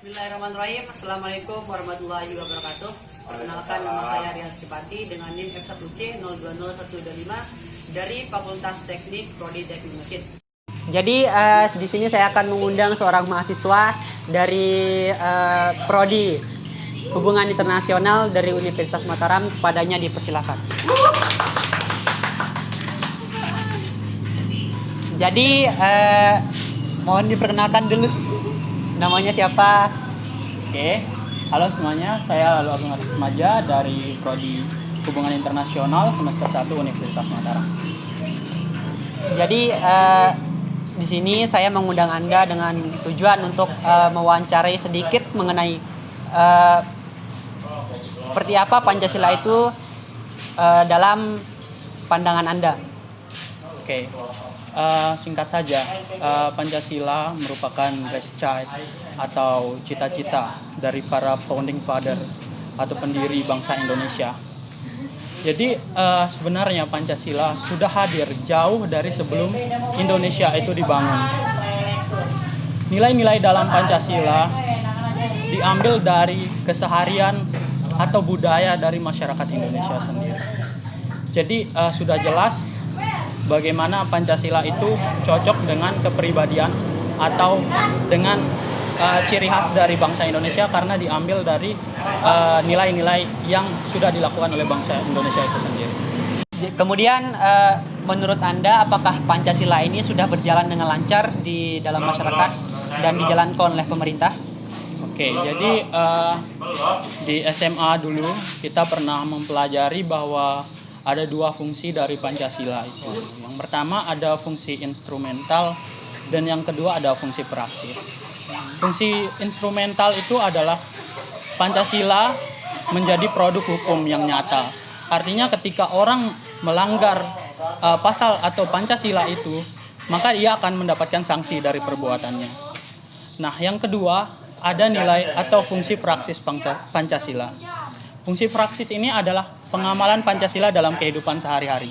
Bismillahirrahmanirrahim. Assalamualaikum warahmatullahi wabarakatuh. Perkenalkan, nama saya Rias Cipati dengan NIM F1C020125 dari Fakultas Teknik Prodi Teknik Mesin. Jadi di sini saya akan mengundang seorang mahasiswa dari Prodi Hubungan Internasional dari Universitas Mataram. Kepadanya dipersilakan. Jadi mohon diperkenalkan dulu. Namanya siapa? Oke, halo semuanya, saya Lalu Agung Arif Maja dari Prodi Hubungan Internasional semester 1 Universitas Mataram. Jadi di sini saya mengundang Anda dengan tujuan untuk mewawancarai sedikit mengenai seperti apa Pancasila itu dalam pandangan Anda. Oke, singkat saja, Pancasila merupakan brainchild atau cita-cita dari para founding father atau pendiri bangsa Indonesia. Jadi sebenarnya Pancasila sudah hadir jauh dari sebelum Indonesia itu dibangun. Nilai-nilai dalam Pancasila diambil dari keseharian atau budaya dari masyarakat Indonesia sendiri. Jadi sudah jelas bagaimana Pancasila itu cocok dengan kepribadian atau dengan ciri khas dari bangsa Indonesia karena diambil dari nilai-nilai yang sudah dilakukan oleh bangsa Indonesia itu sendiri. Kemudian menurut Anda apakah Pancasila ini sudah berjalan dengan lancar di dalam masyarakat dan dijalankan oleh pemerintah? Oke, jadi di SMA dulu kita pernah mempelajari bahwa ada dua fungsi dari Pancasila itu. Yang pertama ada fungsi instrumental dan yang kedua ada fungsi praksis. Fungsi instrumental itu adalah Pancasila menjadi produk hukum yang nyata. Artinya ketika orang melanggar pasal atau Pancasila itu, maka ia akan mendapatkan sanksi dari perbuatannya. Nah, yang kedua ada nilai atau fungsi praksis Pancasila. Fungsi praksis ini adalah pengamalan Pancasila dalam kehidupan sehari-hari.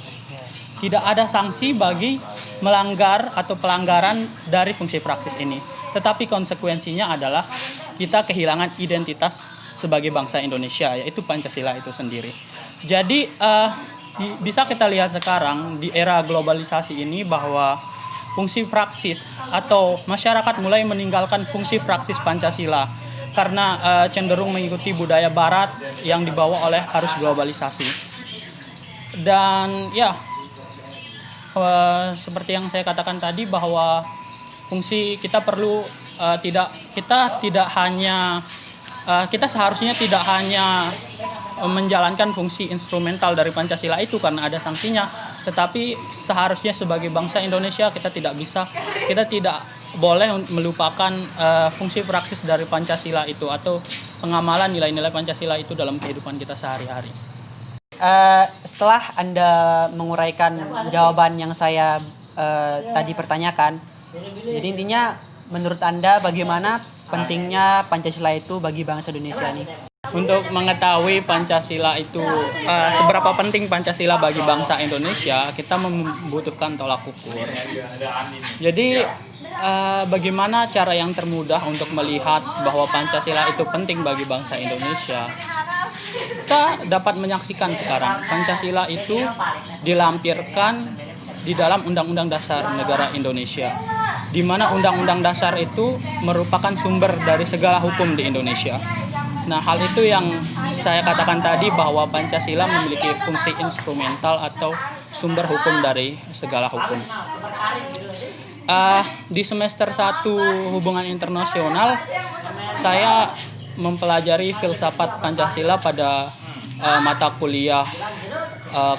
Tidak ada sanksi bagi melanggar atau pelanggaran dari fungsi praksis ini. Tetapi konsekuensinya adalah kita kehilangan identitas sebagai bangsa Indonesia, yaitu Pancasila itu sendiri. Jadi bisa kita lihat sekarang di era globalisasi ini bahwa fungsi praksis atau masyarakat mulai meninggalkan fungsi praksis Pancasila karena cenderung mengikuti budaya barat yang dibawa oleh arus globalisasi. Dan ya, seperti yang saya katakan tadi bahwa fungsi kita perlu kita seharusnya tidak hanya menjalankan fungsi instrumental dari Pancasila itu karena ada sanksinya, tetapi seharusnya sebagai bangsa Indonesia kita tidak boleh melupakan fungsi praksis dari Pancasila itu atau pengamalan nilai-nilai Pancasila itu dalam kehidupan kita sehari-hari. Setelah Anda menguraikan jawaban yang saya tadi pertanyakan, jadi intinya menurut Anda bagaimana pentingnya Pancasila itu bagi bangsa Indonesia ini? Untuk mengetahui Pancasila itu seberapa penting Pancasila bagi bangsa Indonesia, kita membutuhkan tolak ukur. Jadi bagaimana cara yang termudah untuk melihat bahwa Pancasila itu penting bagi bangsa Indonesia? Kita dapat menyaksikan sekarang Pancasila itu dilampirkan di dalam Undang-Undang Dasar Negara Indonesia, di mana Undang-Undang Dasar itu merupakan sumber dari segala hukum di Indonesia. Nah, hal itu yang saya katakan tadi bahwa Pancasila memiliki fungsi instrumental atau sumber hukum dari segala hukum. Di semester 1 Hubungan Internasional, saya mempelajari filsafat Pancasila pada mata kuliah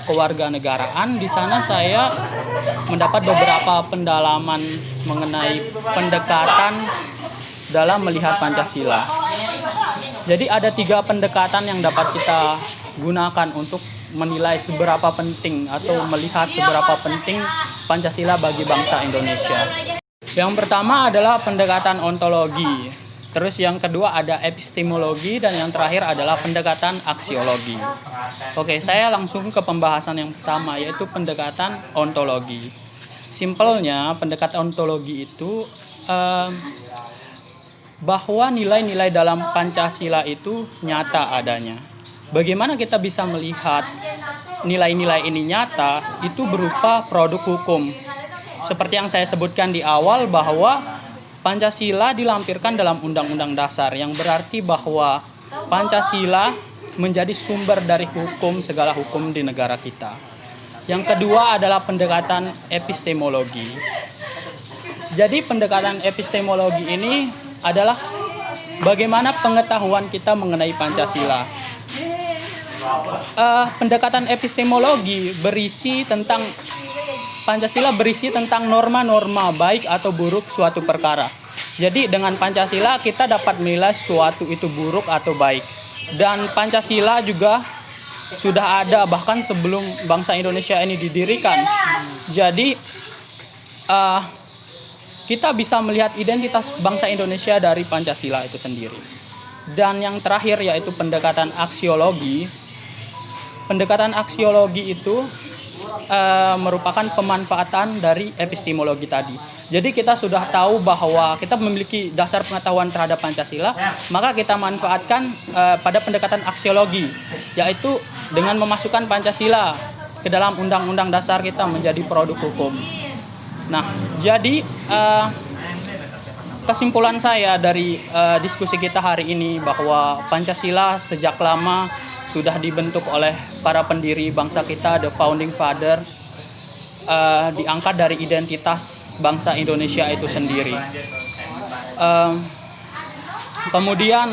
kewarganegaraan. Di sana saya mendapat beberapa pendalaman mengenai pendekatan dalam melihat Pancasila. Jadi ada 3 pendekatan yang dapat kita gunakan untuk menilai seberapa penting atau melihat seberapa penting Pancasila bagi bangsa Indonesia. Yang pertama adalah pendekatan ontologi. Terus yang kedua ada epistemologi dan yang terakhir adalah pendekatan aksiologi. Oke, saya langsung ke pembahasan yang pertama yaitu pendekatan ontologi. Simpelnya pendekatan ontologi itu bahwa nilai-nilai dalam Pancasila itu nyata adanya. Bagaimana kita bisa melihat nilai-nilai ini nyata? Itu berupa produk hukum. Seperti yang saya sebutkan di awal bahwa Pancasila dilampirkan dalam Undang-Undang Dasar, yang berarti bahwa Pancasila menjadi sumber dari hukum, segala hukum di negara kita. Yang kedua adalah pendekatan epistemologi. Jadi pendekatan epistemologi ini adalah bagaimana pengetahuan kita mengenai Pancasila. Pendekatan epistemologi berisi tentang Pancasila berisi tentang norma-norma baik atau buruk suatu perkara. Jadi dengan Pancasila kita dapat menilai suatu itu buruk atau baik. Dan Pancasila juga sudah ada bahkan sebelum bangsa Indonesia ini didirikan. Jadi kita bisa melihat identitas bangsa Indonesia dari Pancasila itu sendiri. Dan yang terakhir yaitu pendekatan aksiologi. Pendekatan aksiologi itu merupakan pemanfaatan dari epistemologi tadi. Jadi kita sudah tahu bahwa kita memiliki dasar pengetahuan terhadap Pancasila, maka kita manfaatkan pada pendekatan aksiologi, yaitu dengan memasukkan Pancasila ke dalam Undang-Undang Dasar kita menjadi produk hukum. Nah, jadi kesimpulan saya dari diskusi kita hari ini bahwa Pancasila sejak lama sudah dibentuk oleh para pendiri bangsa kita, the founding father, diangkat dari identitas bangsa Indonesia itu sendiri. Kemudian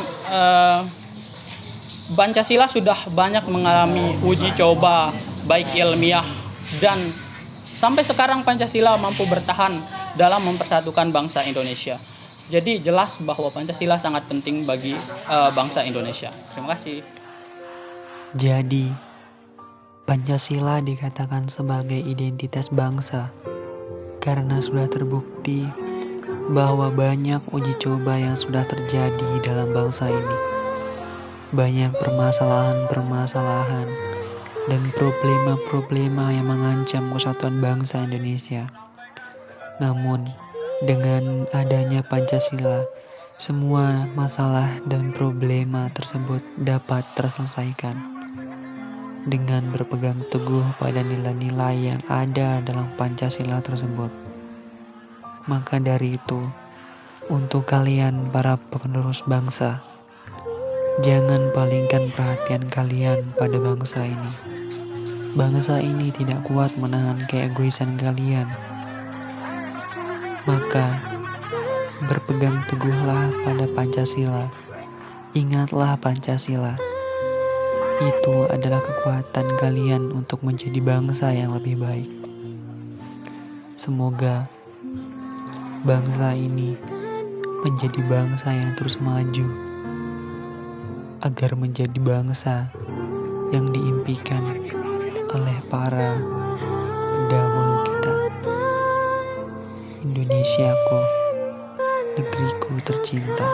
Pancasila sudah banyak mengalami uji coba baik ilmiah, dan sampai sekarang Pancasila mampu bertahan dalam mempersatukan bangsa Indonesia. Jadi jelas bahwa Pancasila sangat penting bagi bangsa Indonesia. Terima kasih. Jadi, Pancasila dikatakan sebagai identitas bangsa karena sudah terbukti bahwa banyak uji coba yang sudah terjadi dalam bangsa ini. Banyak permasalahan-permasalahan dan problema-problema yang mengancam kesatuan bangsa Indonesia. Namun, dengan adanya Pancasila, semua masalah dan problema tersebut dapat terselesaikan. Dengan berpegang teguh pada nilai-nilai yang ada dalam Pancasila tersebut. Maka dari itu, untuk kalian para penerus bangsa, jangan palingkan perhatian kalian pada bangsa ini. Bangsa ini tidak kuat menahan keegoisan kalian. Maka, berpegang teguhlah pada Pancasila. Ingatlah Pancasila. Itu adalah kekuatan kalian untuk menjadi bangsa yang lebih baik. Semoga bangsa ini menjadi bangsa yang terus maju, agar menjadi bangsa yang diimpikan oleh para pendahulu kita. Indonesiaku, negeriku tercinta.